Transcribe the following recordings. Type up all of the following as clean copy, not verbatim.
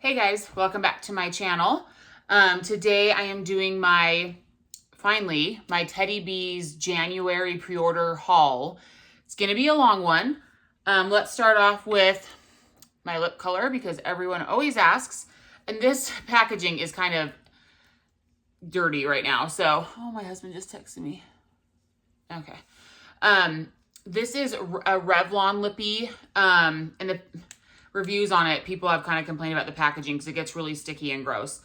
Hey guys, welcome back to my channel. Today I am doing finally, my Teddy Bees January pre-order haul. It's gonna be a long one. Let's start off with my lip color because everyone always asks. And this packaging is kind of dirty right now. So, oh, my husband just texted me. Okay. This is a Revlon lippy, and the reviews on it, people have kind of complained about the packaging because it gets really sticky and gross.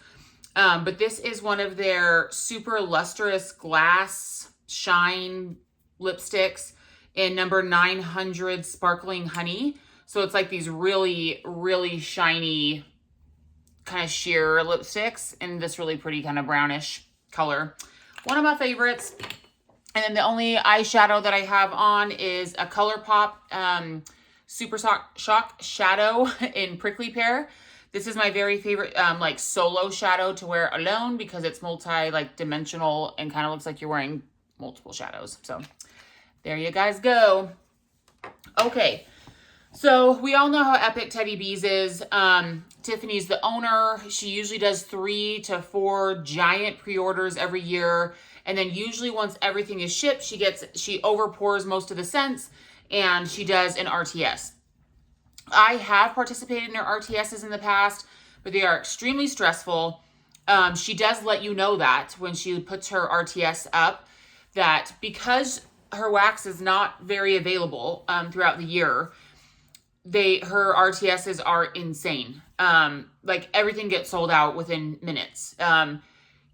But this is one of their super lustrous glass shine lipsticks in number 900 Sparkling Honey. So it's like these really, really shiny kind of sheer lipsticks in this really pretty kind of brownish color. One of my favorites. And then the only eyeshadow that I have on is a ColourPop Super Shock Shadow in Prickly Pear. This is my very favorite like solo shadow to wear alone because it's dimensional and kind of looks like you're wearing multiple shadows. So there you guys go. Okay, so we all know how epic Teddy Bees is. Tiffany's the owner. She usually does 3 to 4 giant pre-orders every year. And then usually once everything is shipped, she overpours most of the scents and she does an RTS. I have participated in her RTSs in the past, but they are extremely stressful. She does let you know that when she puts her RTS up, that because her wax is not very available throughout the year, her RTSs are insane. Like everything gets sold out within minutes.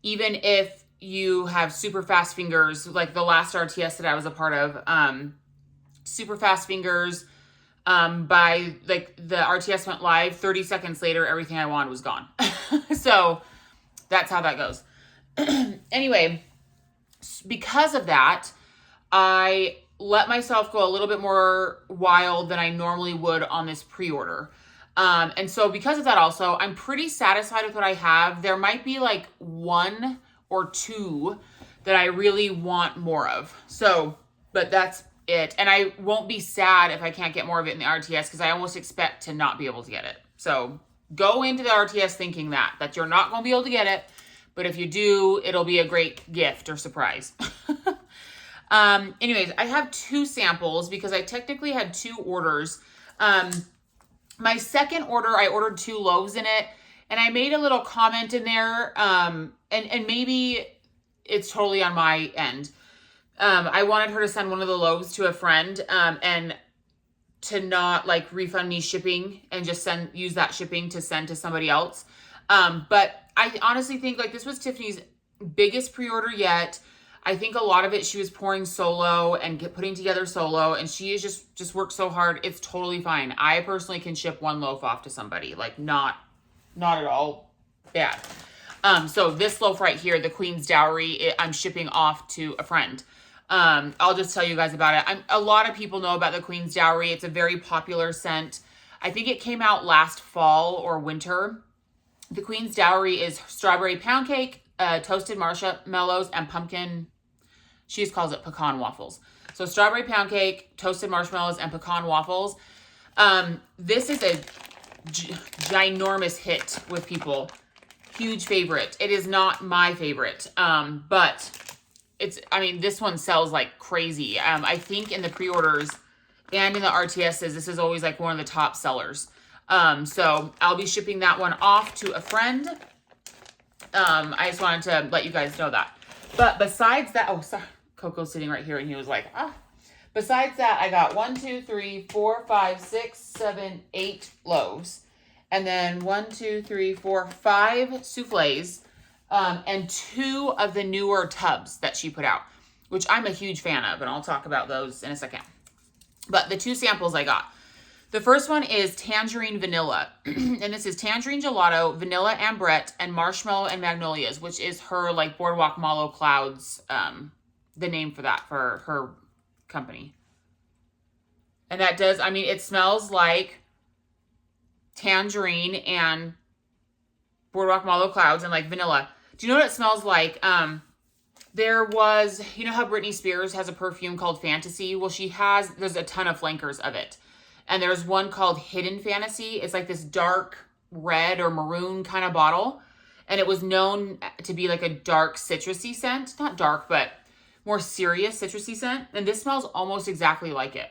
Even if you have super fast fingers, like the last RTS that I was a part of, super fast fingers, by like the RTS went live 30 seconds later, everything I wanted was gone. So that's how that goes. Anyway, because of that, I let myself go a little bit more wild than I normally would on this pre-order. And so because of that also, I'm pretty satisfied with what I have. There might be like 1 or 2 that I really want more of. So, but that's it. And I won't be sad if I can't get more of it in the RTS because I almost expect to not be able to get it. So go into the RTS thinking that you're not going to be able to get it. But if you do, it'll be a great gift or surprise. Anyways, I have 2 samples because I technically had 2 orders. My second order, I ordered 2 loaves in it. And I made a little comment in there, and maybe it's totally on my end. I wanted her to send one of the loaves to a friend, and to not like refund me shipping and just use that shipping to send to somebody else. But I honestly think like this was Tiffany's biggest pre-order yet. I think a lot of it she was pouring solo and putting together solo, and she is just worked so hard. It's totally fine. I personally can ship 1 loaf off to somebody, like not at all bad. So this loaf right here, the Queen's Dowry, I'm shipping off to a friend. I'll just tell you guys about it. A lot of people know about the Queen's Dowry. It's a very popular scent. I think it came out last fall or winter. The Queen's Dowry is strawberry pound cake, toasted marshmallows, and pumpkin. She just calls it pecan waffles. So strawberry pound cake, toasted marshmallows, and pecan waffles. This is a ginormous hit with people. Huge favorite. It is not my favorite, but this one sells like crazy. I think in the pre-orders and in the RTSs, this is always like one of the top sellers. So I'll be shipping that one off to a friend. I just wanted to let you guys know that. But besides that, oh, sorry, Coco's sitting right here and he was like, ah. Besides that, I got 1, 2, 3, 4, 5, 6, 7, 8 loaves. And then 1, 2, 3, 4, 5 souffles. And 2 of the newer tubs that she put out, which I'm a huge fan of. And I'll talk about those in a second. But the 2 samples I got. The first one is Tangerine Vanilla. And this is Tangerine Gelato, Vanilla Ambrette, and Marshmallow and Magnolias, which is her like Boardwalk Mallow Clouds, the name for that, for her company. And that does, it smells like tangerine and Boardwalk Mallow Clouds and like vanilla. Do you know what it smells like? There was, you know how Britney Spears has a perfume called Fantasy? Well, there's a ton of flankers of it. And there's one called Hidden Fantasy. It's like this dark red or maroon kind of bottle. And it was known to be like a dark citrusy scent. Not dark, but more serious citrusy scent. And this smells almost exactly like it,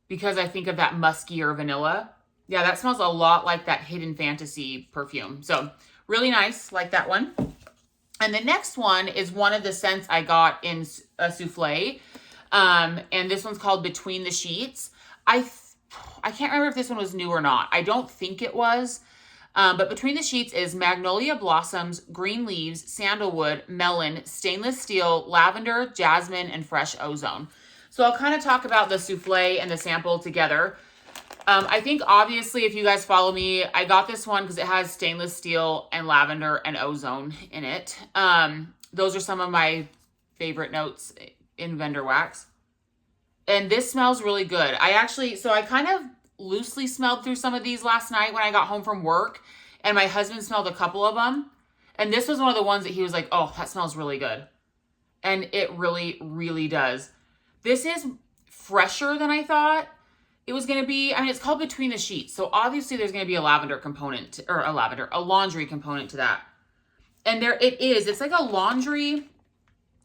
because I think of that muskier vanilla. Yeah, that smells a lot like that Hidden Fantasy perfume. So really nice, like that one. And the next one is one of the scents I got in a Souffle. And this one's called Between the Sheets. I can't remember if this one was new or not. I don't think it was. But Between the Sheets is magnolia blossoms, green leaves, sandalwood, melon, stainless steel, lavender, jasmine, and fresh ozone. So I'll kind of talk about the Souffle and the sample together. I think obviously if you guys follow me, I got this one because it has stainless steel and lavender and ozone in it. Those are some of my favorite notes in vendor wax. And this smells really good. So I kind of loosely smelled through some of these last night when I got home from work, and my husband smelled a couple of them. And this was one of the ones that he was like, oh, that smells really good. And it really, really does. This is fresher than I thought it was going to be. I mean, it's called Between the Sheets. So obviously there's going to be a lavender component, or a laundry component to that. And there it is. It's like a laundry,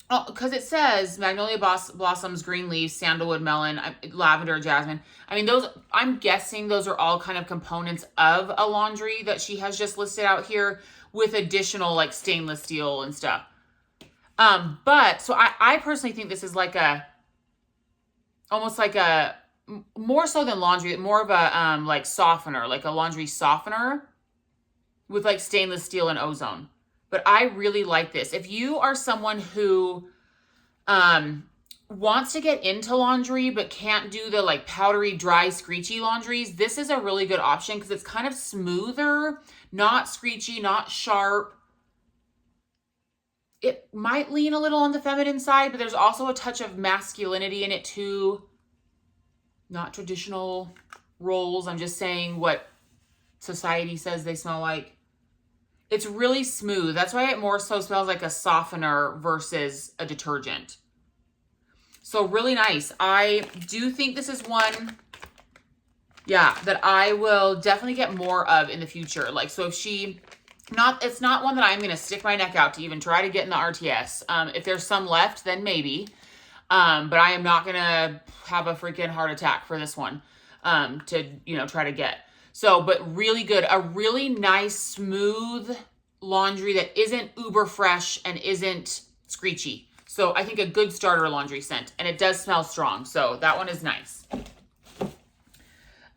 because it says magnolia blossoms, green leaves, sandalwood, melon, lavender, jasmine. I mean, I'm guessing those are all kind of components of a laundry that she has just listed out here, with additional like stainless steel and stuff. But so I personally think this is like almost like a, more so than laundry, more of a like softener, like a laundry softener with like stainless steel and ozone. But I really like this. If you are someone who wants to get into laundry but can't do the like powdery, dry, screechy laundries, this is a really good option because it's kind of smoother, not screechy, not sharp. It might lean a little on the feminine side, but there's also a touch of masculinity in it too. Not traditional roles. I'm just saying what society says they smell like. It's really smooth. That's why it more so smells like a softener versus a detergent. So really nice. I do think this is one, that I will definitely get more of in the future. Like, so if it's not one that I'm going to stick my neck out to even try to get in the RTS. If there's some left, then maybe. But I am not going to have a freaking heart attack for this one, to, try to get. So, but really good. A really nice, smooth laundry that isn't uber fresh and isn't screechy. So I think a good starter laundry scent, and it does smell strong. So that one is nice.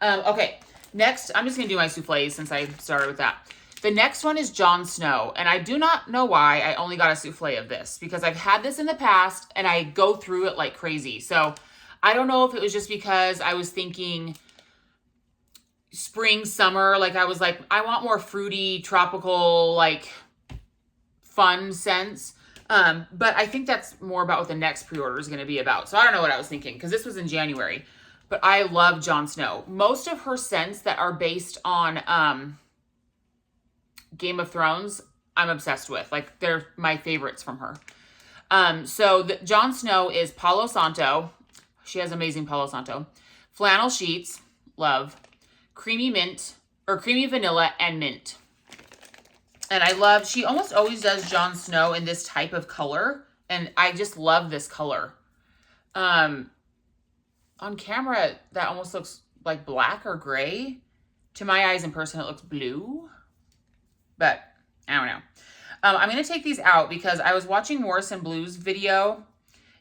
Okay. Next, I'm just going to do my souffles since I started with that. The next one is Jon Snow, and I do not know why I only got a souffle of this, because I've had this in the past and I go through it like crazy. So I don't know if it was just because I was thinking spring, summer, like I was like, I want more fruity, tropical, like fun scents. But I think that's more about what the next pre-order is going to be about. So I don't know what I was thinking, because this was in January, but I love Jon Snow. Most of her scents that are based on, Game of Thrones, I'm obsessed with. Like, they're my favorites from her. So Jon Snow is Palo Santo. She has amazing Palo Santo. Flannel sheets, love. Creamy mint, or creamy vanilla and mint. And I love, she almost always does Jon Snow in this type of color. And I just love this color. On camera, that almost looks like black or gray. To my eyes in person, it looks blue. But I don't know. I'm going to take these out because I was watching Morrison Blue's video,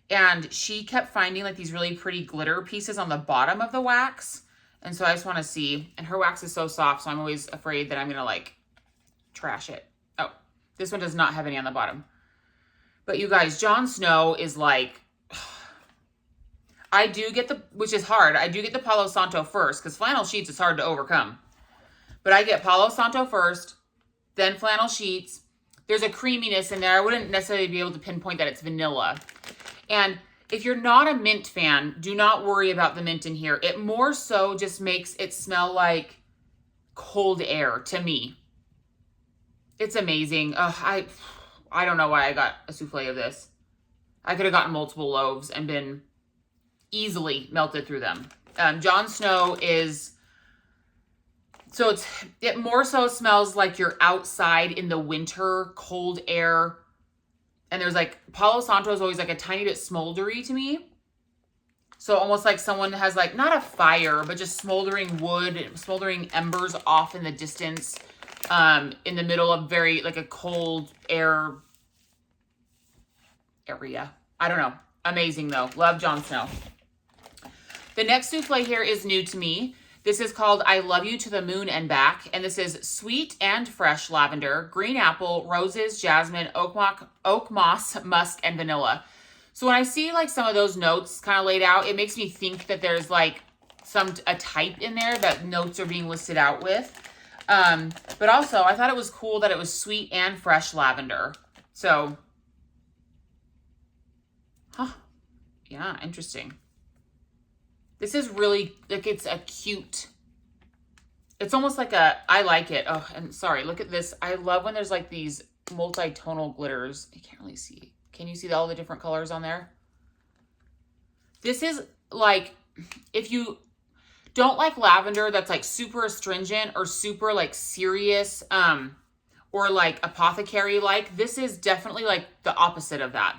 and she kept finding like these really pretty glitter pieces on the bottom of the wax. And so I just want to see, and her wax is so soft, so I'm always afraid that I'm going to like trash it. Oh, this one does not have any on the bottom. But you guys, Jon Snow is like, I do get which is hard. I do get the Palo Santo first, because flannel sheets is hard to overcome. But I get Palo Santo first, then flannel sheets. There's a creaminess in there. I wouldn't necessarily be able to pinpoint that it's vanilla. And if you're not a mint fan, do not worry about the mint in here. It more so just makes it smell like cold air to me. It's amazing. I don't know why I got a souffle of this. I could have gotten multiple loaves and been easily melted through them. Jon Snow is So it more so smells like you're outside in the winter, cold air. And there's like, Palo Santo is always like a tiny bit smoldery to me. So almost like someone has like, not a fire, but just smoldering wood, smoldering embers off in the distance, in the middle of very like a cold air area. I don't know. Amazing though. Love Jon Snow. The next souffle here is new to me. This is called I Love You to the Moon and Back. And this is sweet and fresh lavender, green apple, roses, jasmine, oak moss, musk, and vanilla. So when I see like some of those notes kind of laid out, it makes me think that there's like a type in there that notes are being listed out with. But also I thought it was cool that it was sweet and fresh lavender. So, yeah, interesting. This is really, like, it's a cute, it's almost like I like it. Oh, and sorry, look at this. I love when there's like these multi-tonal glitters. You can't really see. Can you see all the different colors on there? This is like, if you don't like lavender that's like super astringent or super like serious, or like apothecary-like, this is definitely like the opposite of that.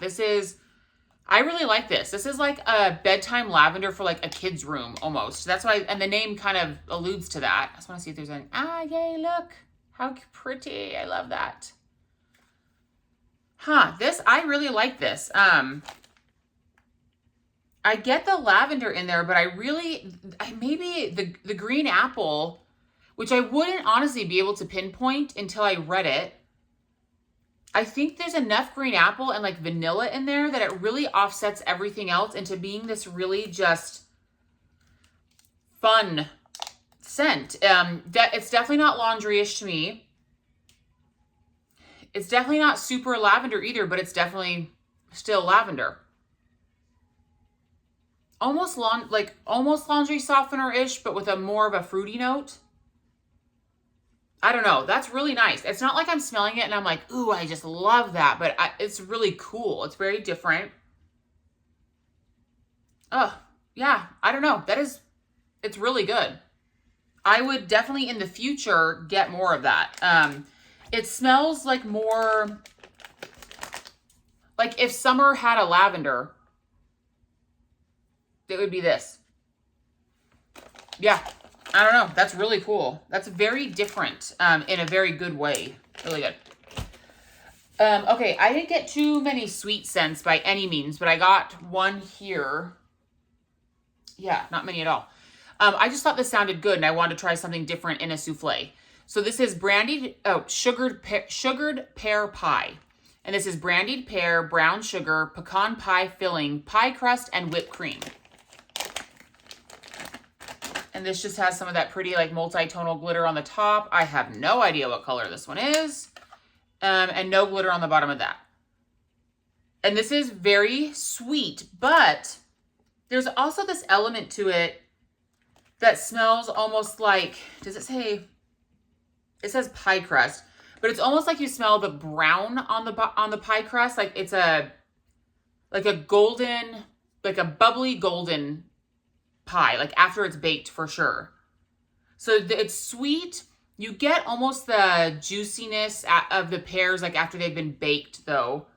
I really like this. This is like a bedtime lavender for like a kid's room almost. That's why, and the name kind of alludes to that. I just want to see if there's any, yay, look. How pretty. I love that. I really like this. I get the lavender in there, but maybe the green apple, which I wouldn't honestly be able to pinpoint until I read it. I think there's enough green apple and like vanilla in there that it really offsets everything else into being this really just fun scent. It's definitely not laundry-ish to me. It's definitely not super lavender either, but it's definitely still lavender. Almost laundry softener-ish, but with more of a fruity note. I don't know. That's really nice. It's not like I'm smelling it and I'm like, ooh, I just love that. But it's really cool. It's very different. Oh, yeah. I don't know. It's really good. I would definitely in the future get more of that. It smells like more, like if summer had a lavender, it would be this. Yeah. I don't know. That's really cool. That's very different in a very good way. Really good. Okay, I didn't get too many sweet scents by any means, but I got one here. Yeah, not many at all. I just thought this sounded good, and I wanted to try something different in a souffle. So this is sugared pear pie. And this is brandied pear, brown sugar, pecan pie filling, pie crust, and whipped cream. And this just has some of that pretty like multi-tonal glitter on the top. I have no idea what color this one is. And no glitter on the bottom of that. And this is very sweet, but there's also this element to it that smells almost like, does it say, it says pie crust, but it's almost like you smell the brown on the pie crust. Like it's like a golden, like a bubbly golden pie, like after it's baked for sure. So it's sweet. You get almost the juiciness of the pears like after they've been baked though.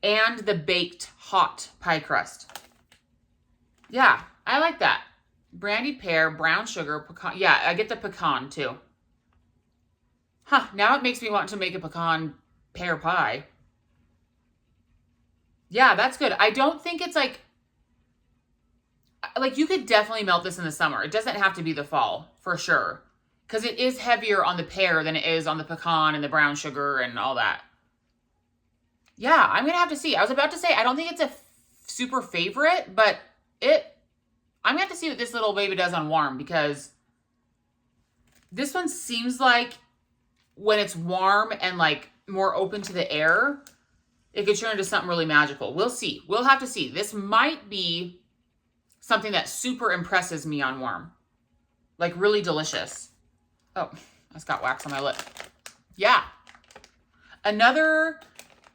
And the baked hot pie crust. Yeah, I like that. Brandied pear, brown sugar, pecan. Yeah, I get the pecan too. Now it makes me want to make a pecan pear pie. Yeah, that's good. I don't think it's like you could definitely melt this in the summer. It doesn't have to be the fall, for sure. Because it is heavier on the pear than it is on the pecan and the brown sugar and all that. Yeah, I'm going to have to see. I was about to say, I don't think it's a super favorite, but I'm going to have to see what this little baby does on warm, because this one seems like when it's warm and like more open to the air, it could turn into something really magical. We'll see. We'll have to see. This might be something that super impresses me on warm. Like really delicious. Oh, I just got wax on my lip. Yeah. Another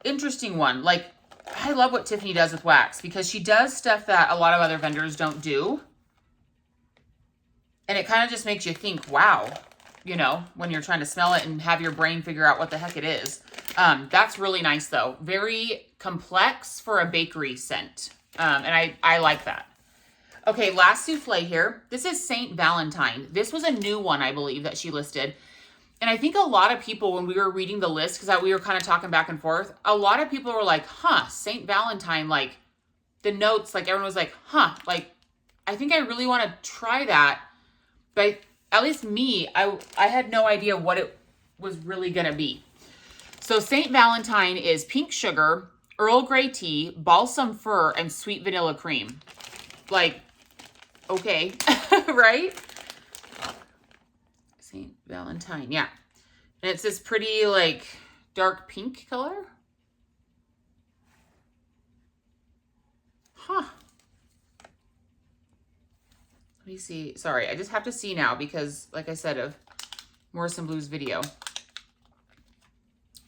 interesting one. Like, I love what Tiffany does with wax because she does stuff that a lot of other vendors don't do. And it kind of just makes you think, wow, you know, when you're trying to smell it and have your brain figure out what the heck it is. That's really nice though. Very complex for a bakery scent. And I like that. Okay, last souffle here. This is Saint Valentine. This was a new one, I believe, that she listed. And I think a lot of people, when we were reading the list, because we were kind of talking back and forth, a lot of people were like, huh, Saint Valentine, like the notes, like everyone was like, huh, like I think I really want to try that. But at least me, I had no idea what it was really going to be. So Saint Valentine is pink sugar, Earl Grey tea, balsam fir, and sweet vanilla cream. Like, okay, right? Saint Valentine, yeah. And it's this pretty, like, dark pink color. Huh. Let me see. Sorry, I just have to see now because, like I said, of Morrison Blue's video.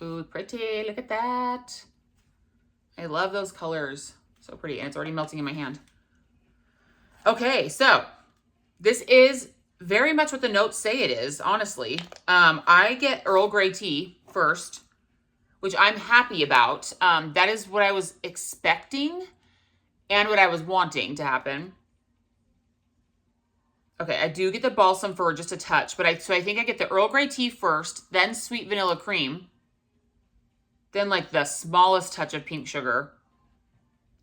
Ooh, pretty. Look at that. I love those colors. So pretty. And it's already melting in my hand. Okay, so this is very much what the notes say it is, honestly. I get Earl Grey tea first, which I'm happy about. That is what I was expecting and what I was wanting to happen. Okay, I do get the balsam fir just a touch, but so I think I get the Earl Grey tea first, then sweet vanilla cream, then like the smallest touch of pink sugar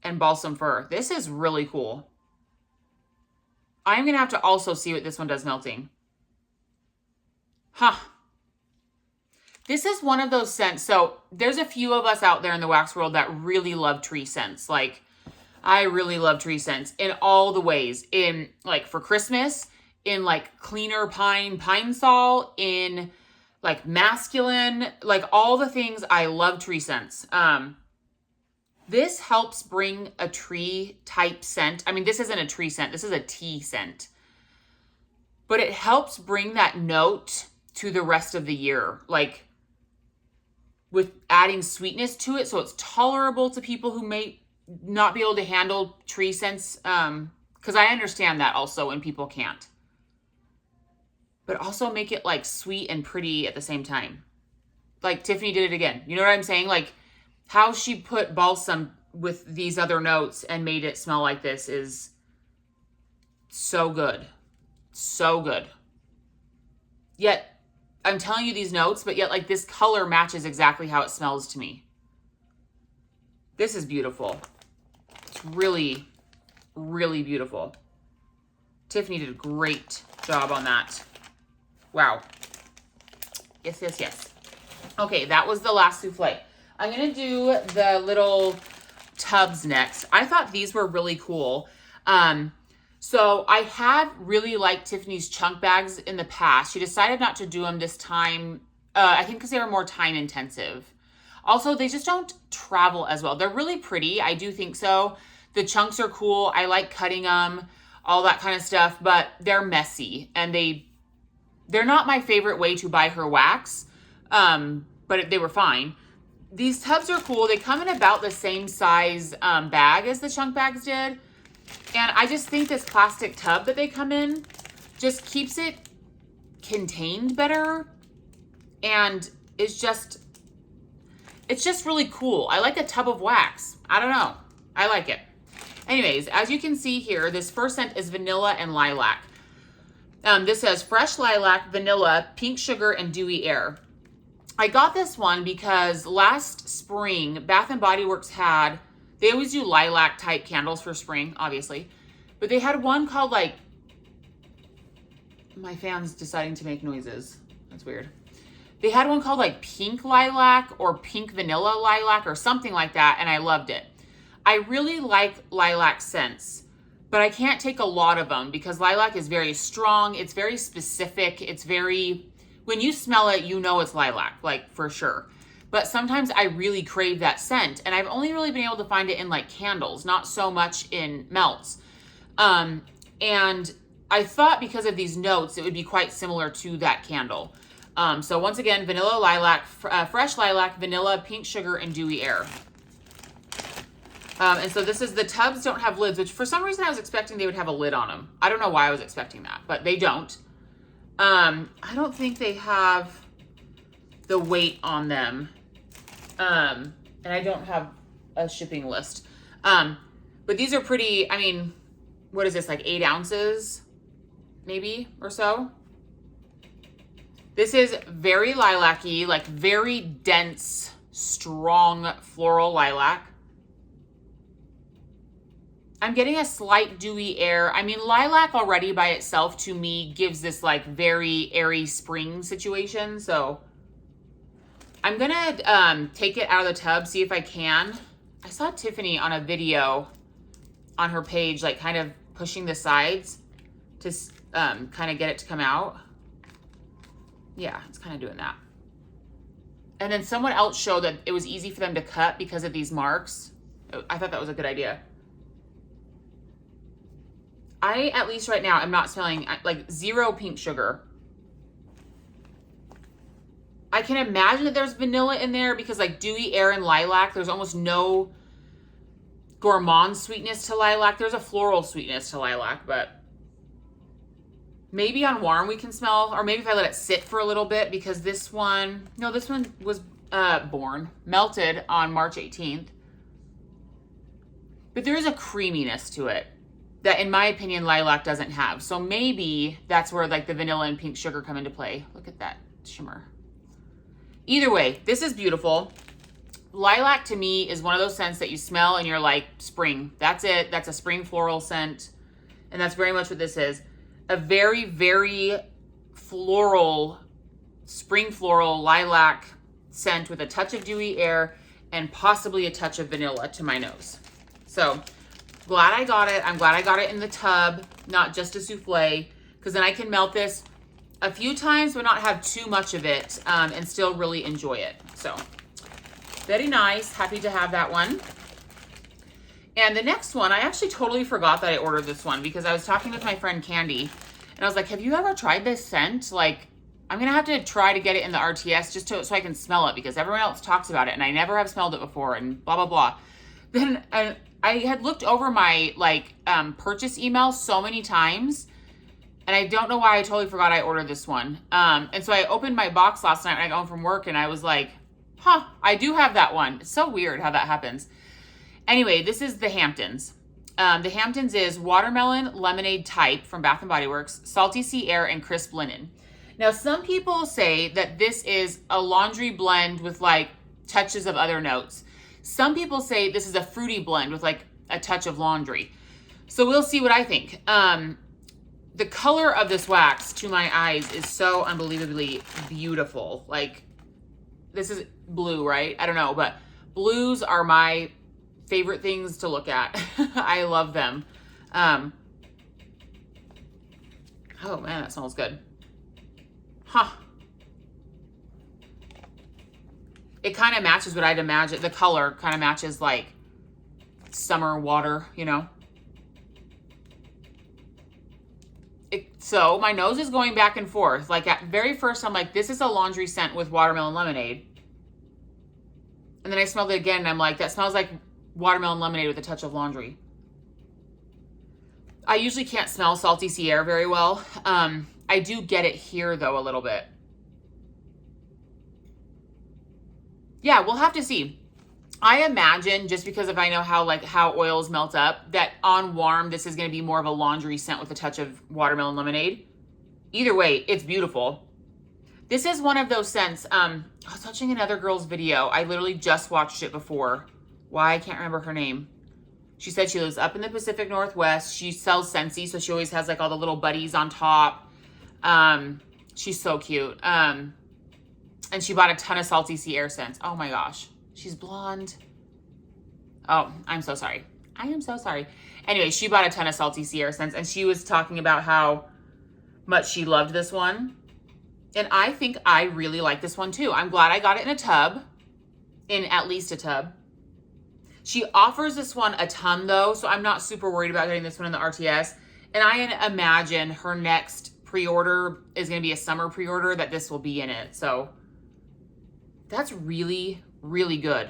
and balsam fir. This is really cool. I'm going to have to also see what this one does melting. Huh. This is one of those scents. So there's a few of us out there in the wax world that really love tree scents. Like, I really love tree scents in all the ways. In, like, for Christmas, in, like, cleaner pine sol, in, like, masculine, like, all the things. I love tree scents. This helps bring a tree type scent. I mean, this isn't a tree scent. This is a tea scent. But it helps bring that note to the rest of the year. Like, with adding sweetness to it. So it's tolerable to people who may not be able to handle tree scents. Because I understand that also when people can't. But also make it, like, sweet and pretty at the same time. Like, Tiffany did it again. You know what I'm saying? Like, how she put balsam with these other notes and made it smell like this is so good. So good. Yet, I'm telling you these notes, but yet, like, this color matches exactly how it smells to me. This is beautiful. It's really, really beautiful. Tiffany did a great job on that. Wow. Yes, yes, yes. Okay, that was the last souffle. I'm going to do the little tubs next. I thought these were really cool. So I had really liked Tiffany's chunk bags in the past. She decided not to do them this time, I think because they were more time intensive. Also, they just don't travel as well. They're really pretty. I do think so. The chunks are cool. I like cutting them, all that kind of stuff, but they're messy and they're not my favorite way to buy her wax, but they were fine. These tubs are cool. They come in about the same size bag as the chunk bags did. And I just think this plastic tub that they come in just keeps it contained better. And it's just really cool. I like a tub of wax. I don't know. I like it. Anyways, as you can see here, this first scent is vanilla and lilac. This says fresh lilac, vanilla, pink sugar, and dewy air. I got this one because last spring, Bath & Body Works they always do lilac type candles for spring, obviously. But they had one called, like, my fan's deciding to make noises. That's weird. They had one called, like, pink lilac or pink vanilla lilac or something like that, and I loved it. I really like lilac scents, but I can't take a lot of them because lilac is very strong. It's very specific. It's very... When you smell it, you know it's lilac, like, for sure. But sometimes I really crave that scent, and I've only really been able to find it in, like, candles, not so much in melts. And I thought because of these notes, it would be quite similar to that candle. So once again, vanilla, lilac, fresh lilac, vanilla, pink sugar, and dewy air. And so this is, the tubs don't have lids, which for some reason I was expecting they would have a lid on them. I don't know why I was expecting that, but they don't. I don't think they have the weight on them. And I don't have a shipping list. But these are pretty, I mean, what is this, like 8 ounces maybe or so? This is very lilac-y, like very dense, strong floral lilac. I'm getting a slight dewy air. I mean, lilac already by itself to me gives this like very airy spring situation. So I'm gonna take it out of the tub, see if I can. I saw Tiffany on a video on her page, like kind of pushing the sides to kind of get it to come out. Yeah, it's kind of doing that. And then someone else showed that it was easy for them to cut because of these marks. I thought that was a good idea. I, at least right now, am not smelling, like, zero pink sugar. I can imagine that there's vanilla in there because, like, dewy air and lilac, there's almost no gourmand sweetness to lilac. There's a floral sweetness to lilac, but maybe on warm we can smell, or maybe if I let it sit for a little bit, because this one, no, this one was melted on March 18th. But there is a creaminess to it that, in my opinion, lilac doesn't have. So maybe that's where like the vanilla and pink sugar come into play. Look at that shimmer. Either way, this is beautiful. Lilac to me is one of those scents that you smell and you're like, spring. That's it. That's a spring floral scent. And that's very much what this is. A very, very floral, spring floral lilac scent with a touch of dewy air and possibly a touch of vanilla to my nose. So glad I got it. I'm glad I got it in the tub, not just a souffle, because then I can melt this a few times but not have too much of it and still really enjoy it. So very nice. Happy to have that one. And the next one, I actually totally forgot that I ordered this one because I was talking with my friend Candy and I was like, have you ever tried this scent? Like, I'm going to have to try to get it in the RTS just so I can smell it because everyone else talks about it and I never have smelled it before and blah, blah, blah. Then I had looked over my purchase email so many times and I don't know why I totally forgot I ordered this one. And so I opened my box last night when I got home from work and I was like, huh, I do have that one. It's so weird how that happens. Anyway, this is the Hamptons. The Hamptons is watermelon lemonade type from Bath & Body Works, salty sea air, and crisp linen. Now, some people say that this is a laundry blend with like touches of other notes. Some people say this is a fruity blend with like a touch of laundry. So we'll see what I think. The color of this wax to my eyes is so unbelievably beautiful. Like, this is blue, right? I don't know, but blues are my favorite things to look at. I love them. Oh man, that smells good. Huh. It kind of matches what I'd imagine. The color kind of matches like summer water, you know? So my nose is going back and forth. Like at very first, I'm like, this is a laundry scent with watermelon lemonade. And then I smelled it again and I'm like, that smells like watermelon lemonade with a touch of laundry. I usually can't smell salty sea air very well. I do get it here though a little bit. Yeah, we'll have to see. I imagine, just because if I know how oils melt up, that on warm, this is going to be more of a laundry scent with a touch of watermelon lemonade. Either way, it's beautiful. This is one of those scents. I was watching another girl's video. I literally just watched it before. Why? I can't remember her name. She said she lives up in the Pacific Northwest. She sells Scentsy, so she always has like all the little buddies on top. She's so cute. And she bought a ton of salty sea air scents. Oh my gosh. She's blonde. Oh, I'm so sorry. I am so sorry. Anyway, she bought a ton of salty sea air scents and she was talking about how much she loved this one. And I think I really like this one too. I'm glad I got it in a tub, in at least a tub. She offers this one a ton though, so I'm not super worried about getting this one in the RTS. And I imagine her next pre-order is going to be a summer pre-order that this will be in it. So that's really, really good.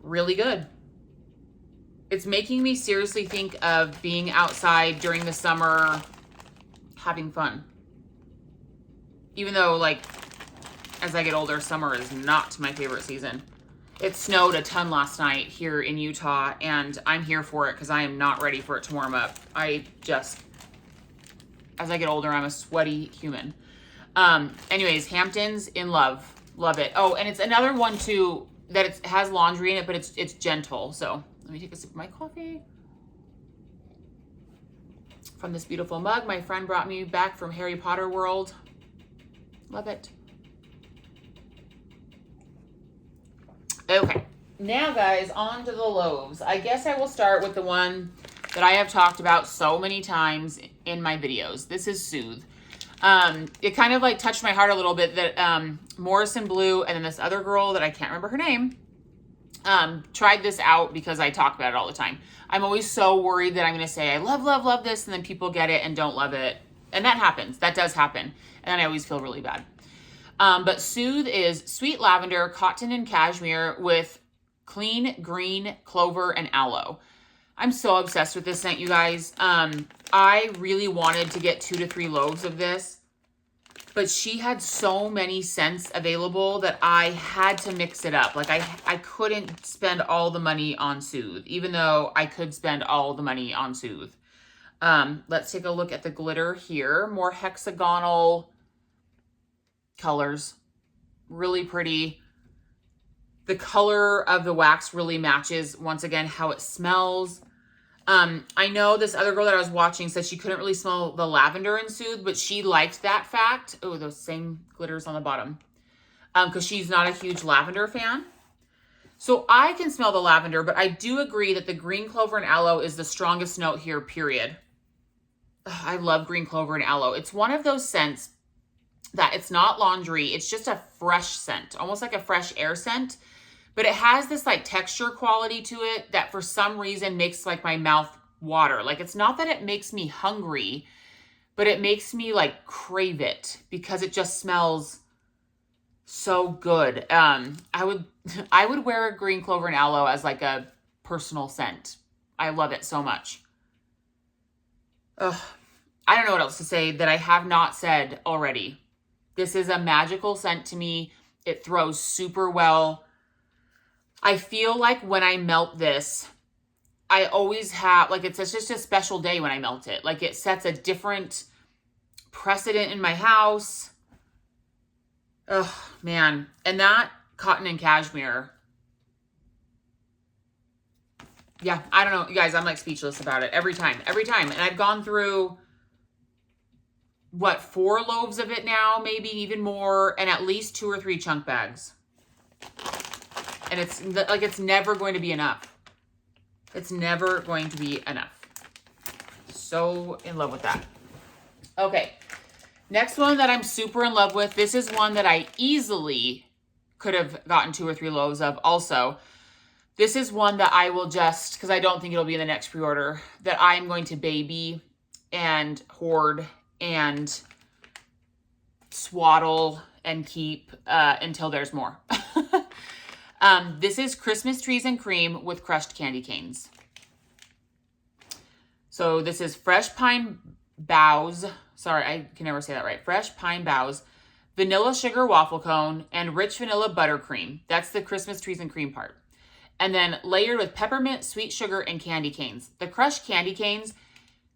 Really good. it's making me seriously think of being outside during the summer, having fun. Even though, like, as I get older, summer is not my favorite season. It snowed a ton last night here in Utah, and I'm here for it because I am not ready for it to warm up. I just, as I get older, I'm a sweaty human. Anyways, Hamptons, in love. Love it. Oh, and it's another one too that it has laundry in it, but it's gentle. So let me take a sip of my coffee. From this beautiful mug my friend brought me back from Harry Potter World. Love it. Okay, now guys, on to the loaves. I guess I will start with the one that I have talked about so many times in my videos. This is Soothe. It kind of like touched my heart a little bit that Morrison Blue and then this other girl that I can't remember her name tried this out because I talk about it all the time. I'm always so worried that I'm going to say I love, love, love this, and then people get it and don't love it. And that happens. That does happen. And I always feel really bad. But Soothe is sweet lavender, cotton, and cashmere with clean green, clover, and aloe. I'm so obsessed with this scent, you guys. I really wanted to get 2 to 3 loaves of this, but she had so many scents available that I had to mix it up. Like I couldn't spend all the money on Soothe, even though I could spend all the money on Soothe. Let's take a look at the glitter here. More hexagonal colors. Really pretty. The color of the wax really matches, once again, how it smells. I know this other girl that I was watching said she couldn't really smell the lavender in Soothe, but she liked that fact. Oh, those same glitters on the bottom. Because she's not a huge lavender fan. So I can smell the lavender, but I do agree that the green clover and aloe is the strongest note here, period. Ugh, I love green clover and aloe. It's one of those scents that it's not laundry. It's just a fresh scent, almost like a fresh air scent. But it has this like texture quality to it that for some reason makes like my mouth water. Like it's not that it makes me hungry, but it makes me like crave it because it just smells so good. I would wear a green clover and aloe as like a personal scent. I love it so much. Ugh. I don't know what else to say that I have not said already. This is a magical scent to me. It throws super well. I feel like when I melt this, I always have, like, it's just a special day when I melt it. Like, it sets a different precedent in my house. Oh, man. And that cotton and cashmere. Yeah, I don't know. You guys, I'm, like, speechless about it every time. Every time. And I've gone through, what, 4 loaves of it now, maybe even more, and at least 2 or 3 chunk bags. And it's like, it's never going to be enough. It's never going to be enough. So in love with that. Okay. Next one that I'm super in love with. This is one that I easily could have gotten 2 or 3 loaves of also. This is one that I will just, because I don't think it'll be in the next pre-order, that I'm going to baby and hoard and swaddle and keep until there's more. This is Christmas Trees and Cream with crushed candy canes. So this is fresh pine boughs. Sorry, I can never say that right. Fresh pine boughs, vanilla sugar waffle cone, and rich vanilla buttercream. That's the Christmas Trees and Cream part. And then layered with peppermint, sweet sugar, and candy canes. The crushed candy canes,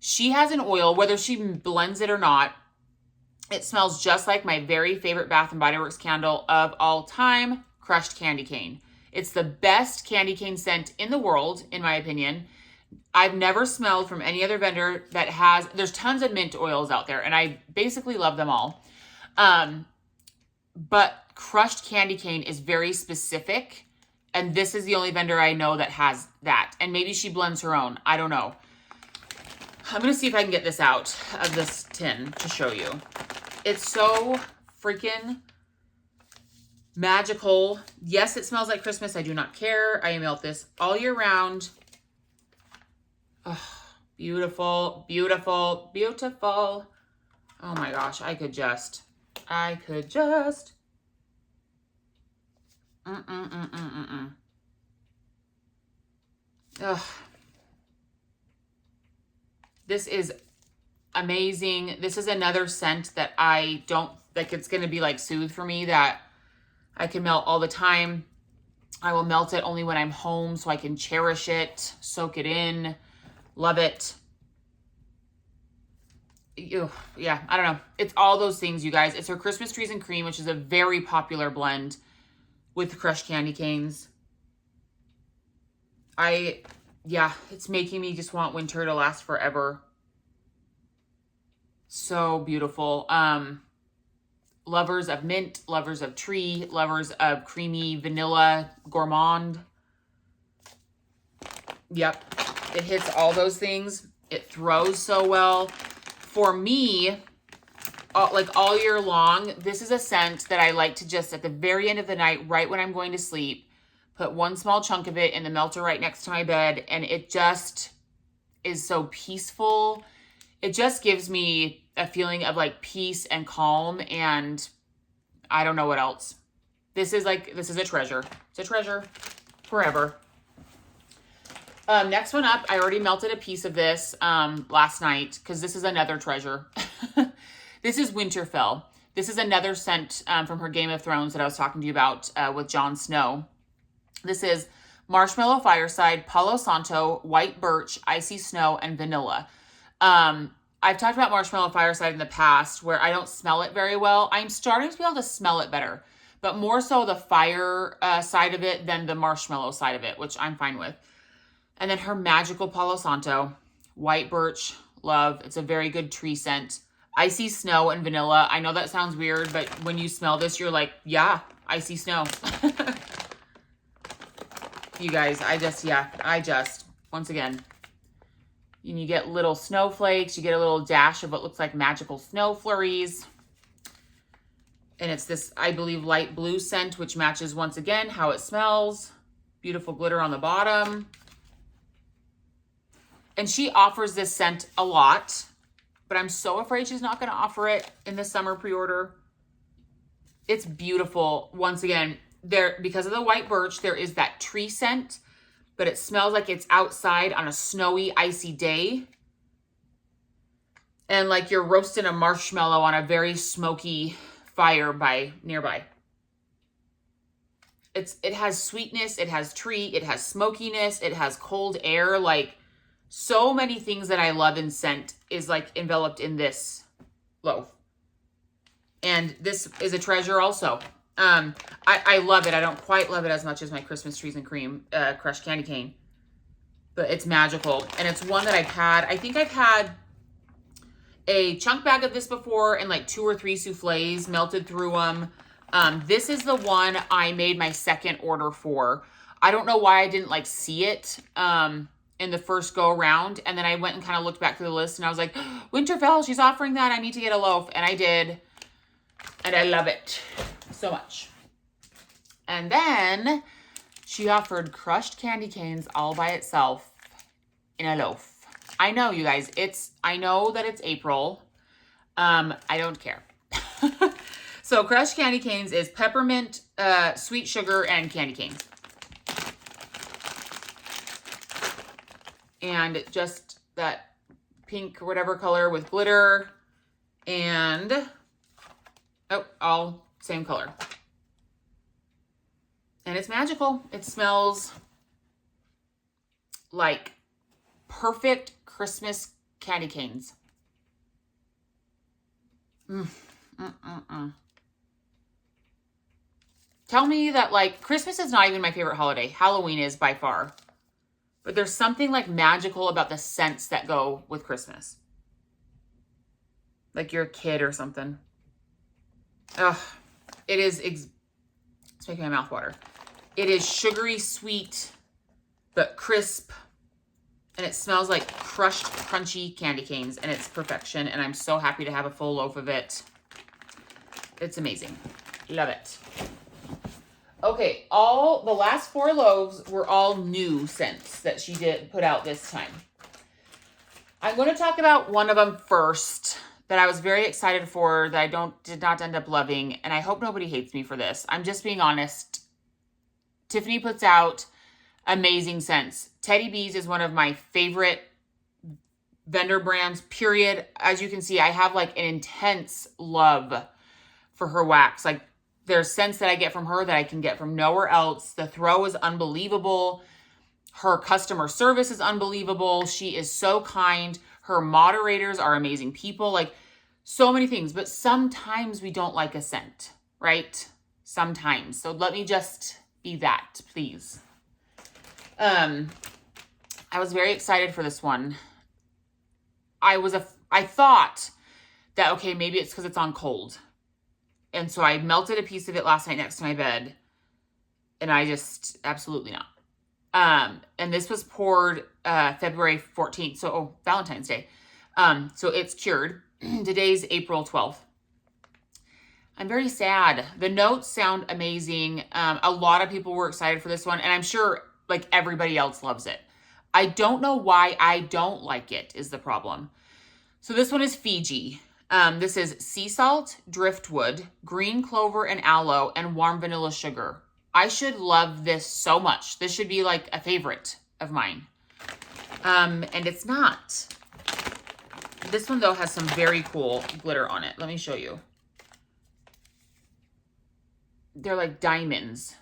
she has an oil, whether she blends it or not. It smells just like my very favorite Bath & Body Works candle of all time, crushed candy cane. It's the best candy cane scent in the world, in my opinion. I've never smelled from any other vendor that has, there's tons of mint oils out there, and I basically love them all. But crushed candy cane is very specific, and this is the only vendor I know that has that. And maybe she blends her own. I don't know. I'm going to see if I can get this out of this tin to show you. It's so freaking magical. Yes, it smells like Christmas. I do not care. I melt this all year round. Oh, beautiful, beautiful, beautiful. Oh my gosh, I could just. Ugh. This is amazing. This is another scent that I don't, like it's going to be like Soothe for me, that I can melt all the time. I will melt it only when I'm home so I can cherish it, soak it in, love it. Ew, yeah, I don't know. It's all those things, you guys. It's her Christmas Trees and Cream, which is a very popular blend with crushed candy canes. Yeah, it's making me just want winter to last forever. So beautiful. Lovers of mint, lovers of tree, lovers of creamy vanilla gourmand. Yep, it hits all those things. It throws so well. For me, like all year long, this is a scent that I like to just at the very end of the night, right when I'm going to sleep, put one small chunk of it in the melter right next to my bed, and it just is so peaceful. It just gives me a feeling of like peace and calm, and I don't know what else. This is a treasure. It's a treasure forever. Next one up, I already melted a piece of this last night because this is another treasure. This is Winterfell. This is another scent from her Game of Thrones that I was talking to you about with Jon Snow. This is Marshmallow Fireside, Palo Santo, White Birch, Icy Snow, and Vanilla. I've talked about Marshmallow Fireside in the past where I don't smell it very well. I'm starting to be able to smell it better, but more so the fire side of it than the marshmallow side of it, which I'm fine with. And then her Magical Palo Santo, White Birch, love. It's a very good tree scent. Icy Snow and Vanilla. I know that sounds weird, but when you smell this, you're like, yeah, icy snow. You guys, once again, you get little snowflakes, you get a little dash of what looks like magical snow flurries. And it's this, I believe, light blue scent, which matches once again how it smells. Beautiful glitter on the bottom. And she offers this scent a lot, but I'm so afraid she's not going to offer it in the summer pre-order. It's beautiful. Once again, because of the white birch, there is that tree scent, but it smells like it's outside on a snowy, icy day. And like you're roasting a marshmallow on a very smoky fire nearby. It has sweetness, it has tree, it has smokiness, it has cold air. Like so many things that I love in scent is like enveloped in this loaf. And this is a treasure also. I love it. I don't quite love it as much as my Christmas Trees and Cream crushed candy cane, but it's magical. And it's one that I think I've had a chunk bag of this before and like 2 or 3 souffles melted through them. This is the one I made my second order for. I don't know why I didn't like see it in the first go around. And then I went and kind of looked back through the list and I was like, Winterfell, she's offering that. I need to get a loaf. And I did. And I love it so much. And then she offered crushed candy canes all by itself in a loaf. I know, you guys, I know that it's April. I don't care. So crushed candy canes is peppermint, sweet sugar, and candy canes. And just that pink or whatever color with glitter and, all same color. And it's magical. It smells like perfect Christmas candy canes. Tell me that like Christmas is not even my favorite holiday. Halloween is by far. But there's something like magical about the scents that go with Christmas. Like you're a kid or something. Ugh. It is, it's making my mouth water. It is sugary sweet, but crisp. And it smells like crushed, crunchy candy canes. And it's perfection. And I'm so happy to have a full loaf of it. It's amazing. Love it. Okay, the last 4 loaves were all new scents that she did put out this time. I'm going to talk about one of them first that I was very excited for that I did not end up loving. And I hope nobody hates me for this. I'm just being honest. Tiffany puts out amazing scents. Teddy Bees is one of my favorite vendor brands, period. As you can see, I have like an intense love for her wax. Like there's scents that I get from her that I can get from nowhere else. The throw is unbelievable. Her customer service is unbelievable. She is so kind. Her moderators are amazing people. Like so many things, but sometimes we don't like a scent, right? Sometimes. So let me just be that, please. I was very excited for this one. I thought that, okay, maybe it's because it's on cold. And so I melted a piece of it last night next to my bed. And I just, absolutely not. And this was poured February 14th. So, Valentine's Day. So it's cured. Today's April 12th. I'm very sad. The notes sound amazing. A lot of people were excited for this one. And I'm sure like everybody else loves it. I don't know why I don't like it is the problem. So this one is Fiji. This is sea salt, driftwood, green clover and aloe, and warm vanilla sugar. I should love this so much. This should be like a favorite of mine. And it's not. This one though has some very cool glitter on it. Let me show you. They're like diamonds.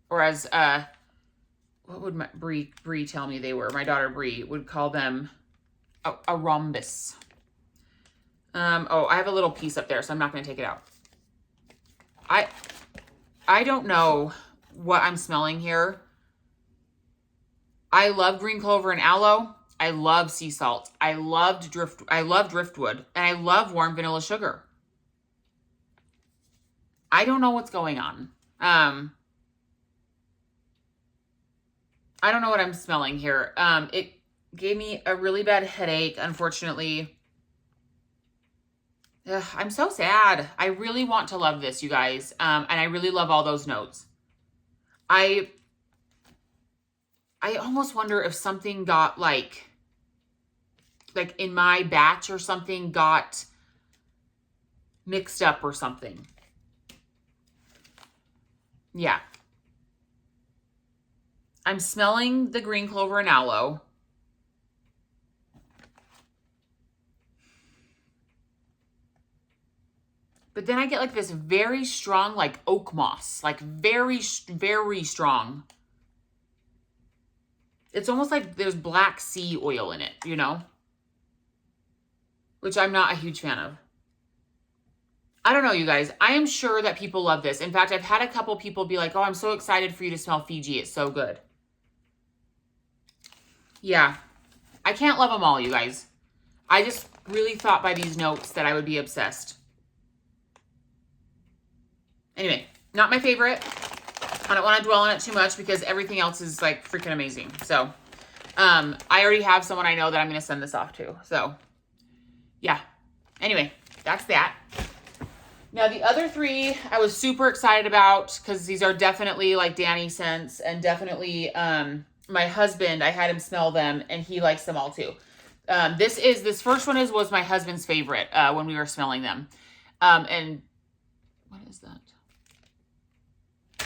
Or as, what would my Bree tell me they were? My daughter Bree would call them a rhombus. Oh, I have a little piece up there, so I'm not going to take it out. I don't know what I'm smelling here. I love green clover and aloe. I love sea salt. I love driftwood, and I love warm vanilla sugar. I don't know what's going on. I don't know what I'm smelling here. It gave me a really bad headache, unfortunately. Ugh, I'm so sad. I really want to love this, you guys. And I really love all those notes. I almost wonder if something got like in my batch or something got mixed up or something. Yeah. I'm smelling the green clover and aloe. But then I get like this very strong, like oak moss, like very, very strong. It's almost like there's black sea oil in it, you know? Which I'm not a huge fan of. I don't know, you guys. I am sure that people love this. In fact, I've had a couple people be like, oh, I'm so excited for you to smell Fiji. It's so good. Yeah. I can't love them all, you guys. I just really thought by these notes that I would be obsessed. Anyway, not my favorite. I don't want to dwell on it too much because everything else is like freaking amazing. So, I already have someone I know that I'm going to send this off to. So, yeah. Anyway, that's that. Now, the other three I was super excited about because these are definitely like Danny scents and definitely my husband, I had him smell them and he likes them all too. This first one was my husband's favorite when we were smelling them. And what is that?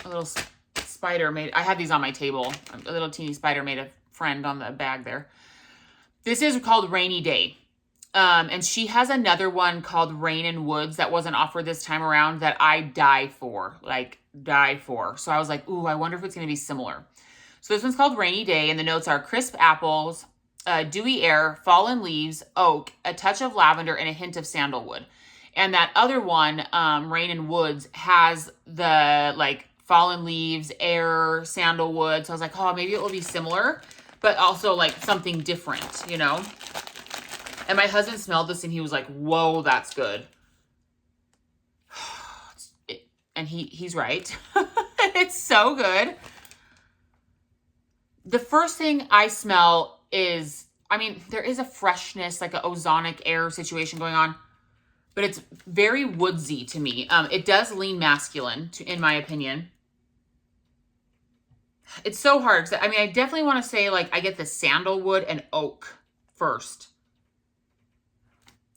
A little spider made, I had these on my table. A little teeny spider made a friend on the bag there. This is called Rainy Day. And she has another one called Rain and Woods that wasn't offered this time around that I die for. So I was like, ooh, I wonder if it's going to be similar. So this one's called Rainy Day, and the notes are crisp apples, dewy air, fallen leaves, oak, a touch of lavender, and a hint of sandalwood. And that other one, Rain and Woods, has the like fallen leaves, air, sandalwood. So I was like, oh, maybe it will be similar, but also like something different, you know? And my husband smelled this and he was like, whoa, that's good. And he's right. It's so good. The first thing I smell is, I mean, there is a freshness, like an ozonic air situation going on, but it's very woodsy to me. It does lean masculine, in my opinion. It's so hard. 'Cause, I mean, I definitely want to say, like, I get the sandalwood and oak first.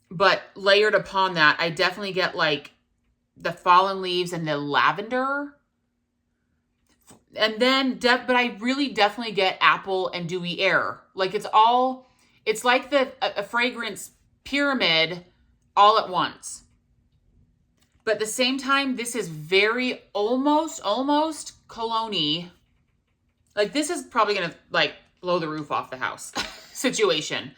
But layered upon that, I definitely get, like, the fallen leaves and the lavender. And then, but I really definitely get apple and dewy air. Like, it's all It's like a fragrance pyramid all at once. But at the same time, this is very almost cologne-y. Like, this is probably going to, like, blow the roof off the house situation.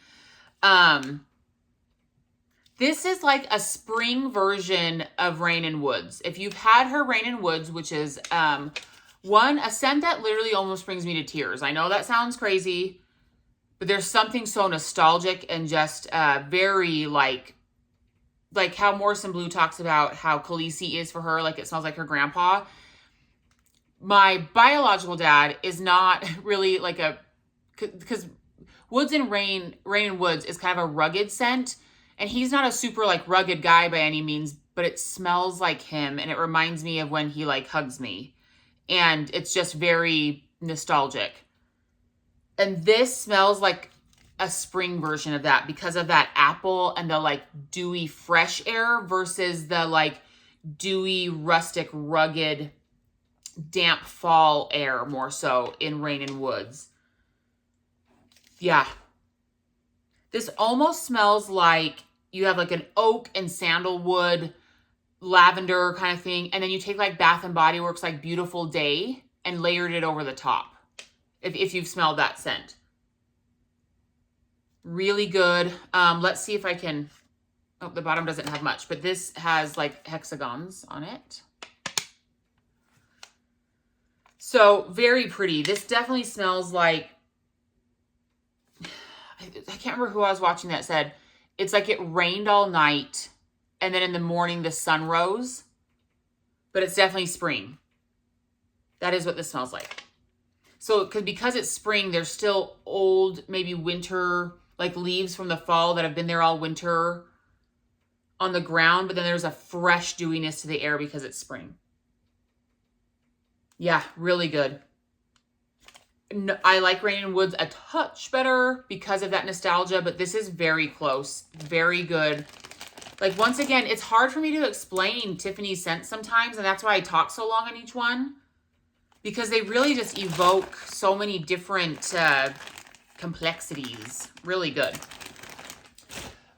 This is like a spring version of Rain in Woods. If you've had her Rain in Woods, which is a scent that literally almost brings me to tears. I know that sounds crazy, but there's something so nostalgic and just very like how Morrison Blue talks about how Khaleesi is for her, like it smells like her grandpa. My biological dad is not really like because Woods and Rain in Woods is kind of a rugged scent. And he's not a super, like, rugged guy by any means, but it smells like him, and it reminds me of when he, like, hugs me. And it's just very nostalgic. And this smells like a spring version of that because of that apple and the, like, dewy, fresh air versus the, like, dewy, rustic, rugged, damp fall air more so in Rain in Woods. Yeah. This almost smells like you have like an oak and sandalwood lavender kind of thing. And then you take like Bath & Body Works like Beautiful Day and layered it over the top. If you've smelled that scent. Really good. Let's see if I can... Oh, the bottom doesn't have much. But this has like hexagons on it. So very pretty. This definitely smells like... I can't remember who I was watching that said, it's like it rained all night and then in the morning the sun rose, but it's definitely spring. That is what this smells like. So because it's spring, there's still old, maybe winter, like leaves from the fall that have been there all winter on the ground, but then there's a fresh dewiness to the air because it's spring. Yeah, really good. I like Rain in Woods a touch better because of that nostalgia, but this is very close. Very good. Like, once again, it's hard for me to explain Tiffany's scents sometimes, and that's why I talk so long on each one. Because they really just evoke so many different complexities. Really good.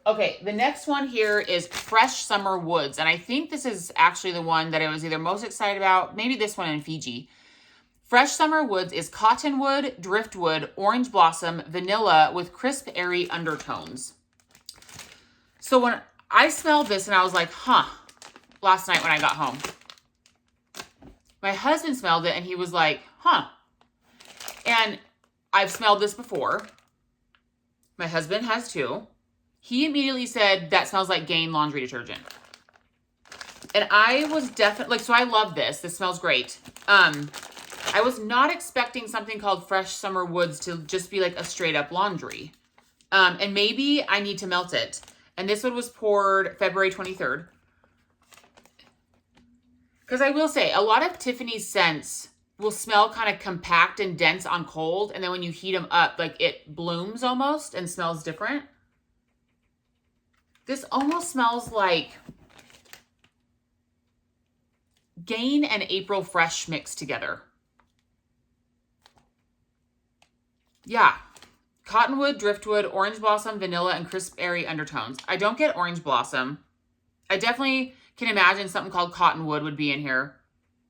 Okay, the next one here is Fresh Summer Woods. And I think this is actually the one that I was either most excited about. Maybe this one in Fiji. Fresh Summer Woods is cottonwood, driftwood, orange blossom, vanilla with crisp, airy undertones. So when I smelled this and I was like, huh, last night when I got home. My husband smelled it and he was like, huh. And I've smelled this before. My husband has too. He immediately said, that smells like Gain laundry detergent. And I was definitely, like, so I love this. This smells great. I was not expecting something called Fresh Summer Woods to just be like a straight up laundry. And maybe I need to melt it. And this one was poured February 23rd. Because I will say, a lot of Tiffany's scents will smell kind of compact and dense on cold. And then when you heat them up, like it blooms almost and smells different. This almost smells like Gain and April Fresh mixed together. Yeah. Cottonwood, driftwood, orange blossom, vanilla, and crisp, airy undertones. I don't get orange blossom. I definitely can imagine something called cottonwood would be in here.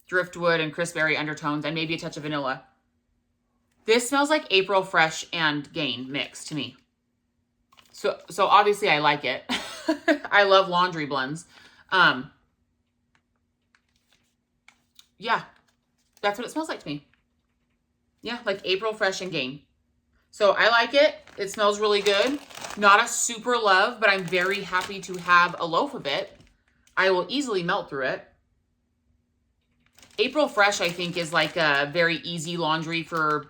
Driftwood and crisp, airy undertones, and maybe a touch of vanilla. This smells like April Fresh and Gain mixed to me. So obviously I like it. I love laundry blends. Yeah, that's what it smells like to me. Yeah, like April Fresh and Gain. So I like it. It smells really good. Not a super love, but I'm very happy to have a loaf of it. I will easily melt through it. April Fresh, I think, is like a very easy laundry for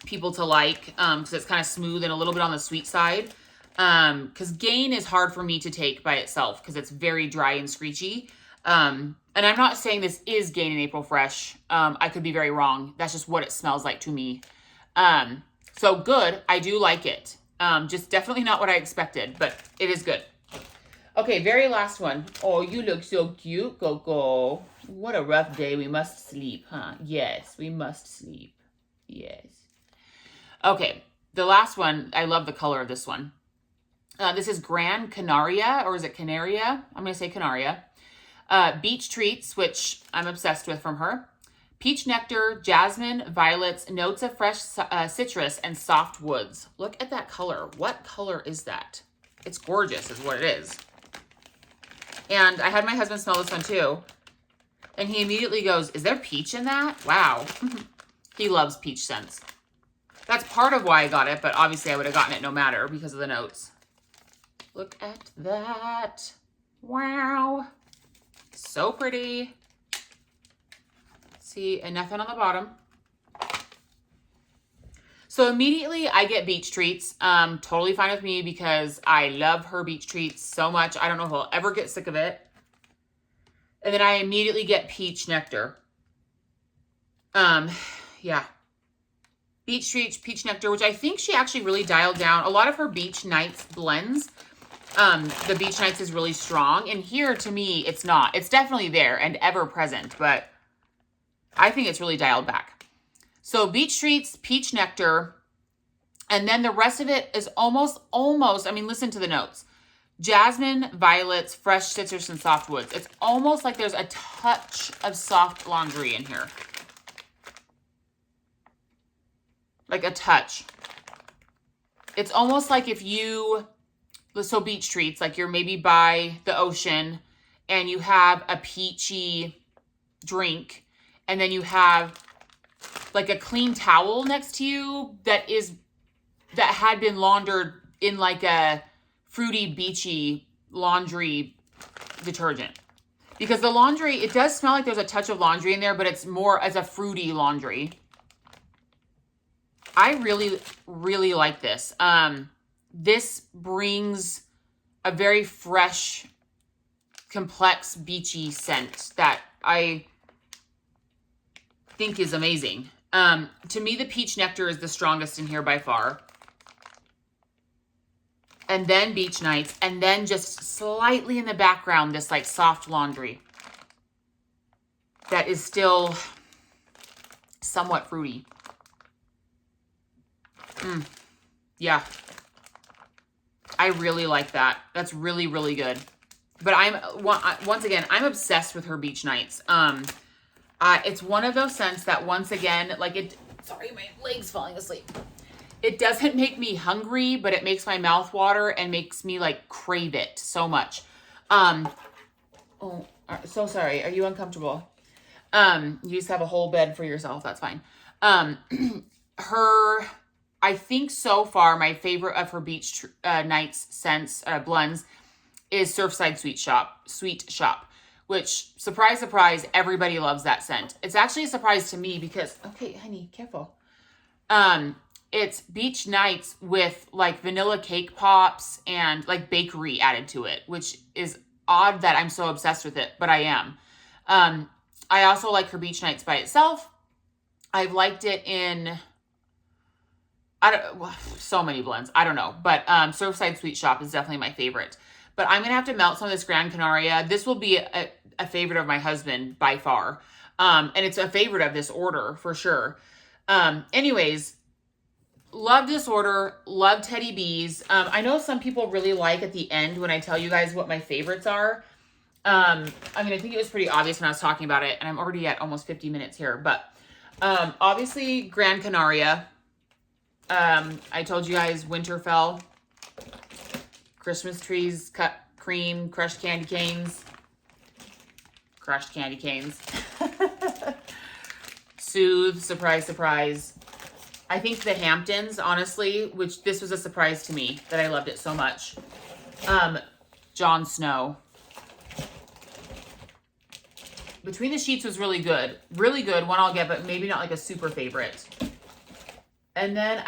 people to like because it's kind of smooth and a little bit on the sweet side. Because Gain is hard for me to take by itself because it's very dry and screechy. And I'm not saying this is Gain and April Fresh. I could be very wrong. That's just what it smells like to me. So good. I do like it. Just definitely not what I expected, but it is good. Okay, very last one. Oh, you look so cute, Coco. What a rough day. We must sleep, huh? Yes, we must sleep. Yes. Okay. the last one, I love the color of this one. This is Gran Canaria, or is it Canaria? I'm going to say Canaria. Beach Treats, which I'm obsessed with from her. Peach Nectar, Jasmine, Violets, Notes of Fresh Citrus, and Soft Woods. Look at that color. What color is that? It's gorgeous is what it is. And I had my husband smell this one too. And he immediately goes, is there peach in that? Wow. He loves peach scents. That's part of why I got it, but obviously I would have gotten it no matter because of the notes. Look at that. Wow. So pretty. See, and nothing on the bottom. So immediately I get Beach Treats. Totally fine with me because I love her Beach Treats so much. I don't know if I'll ever get sick of it. And then I immediately get Peach Nectar. Yeah. Beach Treats, Peach Nectar, which I think she actually really dialed down. A lot of her Beach Nights blends, the Beach Nights is really strong. And here, to me, it's not. It's definitely there and ever present, but I think it's really dialed back. So Beach Treats, Peach Nectar, and then the rest of it is almost, I mean, listen to the notes. Jasmine, Violets, Fresh Citrus, and Soft Woods. It's almost like there's a touch of soft laundry in here. Like a touch. It's almost like if you, so Beach Treats, like you're maybe by the ocean and you have a peachy drink and then you have like a clean towel next to you that had been laundered in like a fruity, beachy laundry detergent. Because the laundry, it does smell like there's a touch of laundry in there, but it's more as a fruity laundry. I really, really like this. This brings a very fresh, complex, beachy scent that I think is amazing. To me, the Peach Nectar is the strongest in here by far. And then Beach Nights, and then just slightly in the background, this like soft laundry that is still somewhat fruity. Yeah. I really like that. That's really, really good. But once again, I'm obsessed with her Beach Nights. It's one of those scents that once again, like sorry, my leg's falling asleep. It doesn't make me hungry, but it makes my mouth water and makes me like crave it so much. Oh, so sorry. Are you uncomfortable? You just have a whole bed for yourself. That's fine. I think so far, my favorite of her Beach Nights scents, blends, is Surfside Sweet Shop, which, surprise, surprise, everybody loves that scent. It's actually a surprise to me because, okay, honey, careful. It's Beach Nights with like vanilla cake pops and like bakery added to it, which is odd that I'm so obsessed with it, but I am. I also like her Beach Nights by itself. I've liked it in... so many blends. I don't know. But Surfside Sweet Shop is definitely my favorite. But I'm going to have to melt some of this Gran Canaria. This will be a favorite of my husband by far. And it's a favorite of this order for sure. Anyways, love this order. Love Teddy Bees. I know some people really like at the end when I tell you guys what my favorites are. I mean, I think it was pretty obvious when I was talking about it. And I'm already at almost 50 minutes here. But obviously, Gran Canaria. I told you guys Winterfell, Christmas trees, cut cream, crushed candy canes, Soothe, surprise, surprise. I think the Hamptons, honestly, which this was a surprise to me that I loved it so much. Jon Snow. Between the Sheets was really good. Really good, one I'll get, but maybe not like a super favorite. And then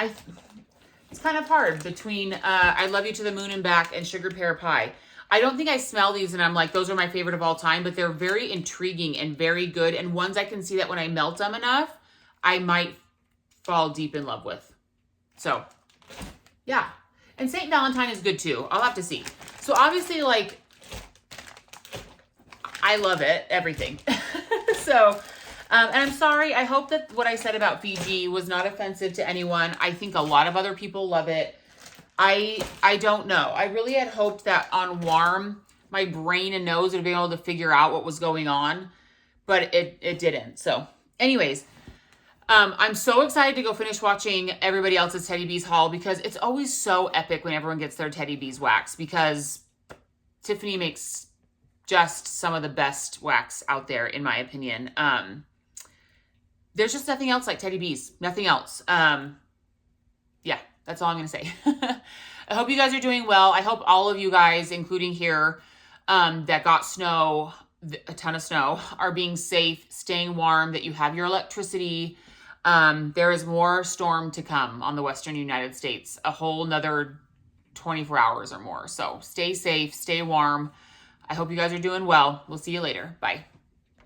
it's kind of hard between I Love You to the Moon and Back and Sugar Pear Pie. I don't think I smell these and I'm like, those are my favorite of all time, but they're very intriguing and very good. And ones I can see that when I melt them enough, I might fall deep in love with. So, yeah. And St. Valentine is good too. I'll have to see. So obviously, like, I love it, everything. So, And I'm sorry. I hope that what I said about Fiji was not offensive to anyone. I think a lot of other people love it. I don't know. I really had hoped that on warm, my brain and nose would be able to figure out what was going on, but it didn't. So anyways, I'm so excited to go finish watching everybody else's Teddy Bees haul because it's always so epic when everyone gets their Teddy Bees wax because Tiffany makes just some of the best wax out there, in my opinion. There's just nothing else like Teddy Bees. Nothing else. Yeah, that's all I'm going to say. I hope you guys are doing well. I hope all of you guys, including here, that got snow, a ton of snow, are being safe, staying warm, that you have your electricity. There is more storm to come on the Western United States, a whole nother 24 hours or more. So stay safe, stay warm. I hope you guys are doing well. We'll see you later. Bye.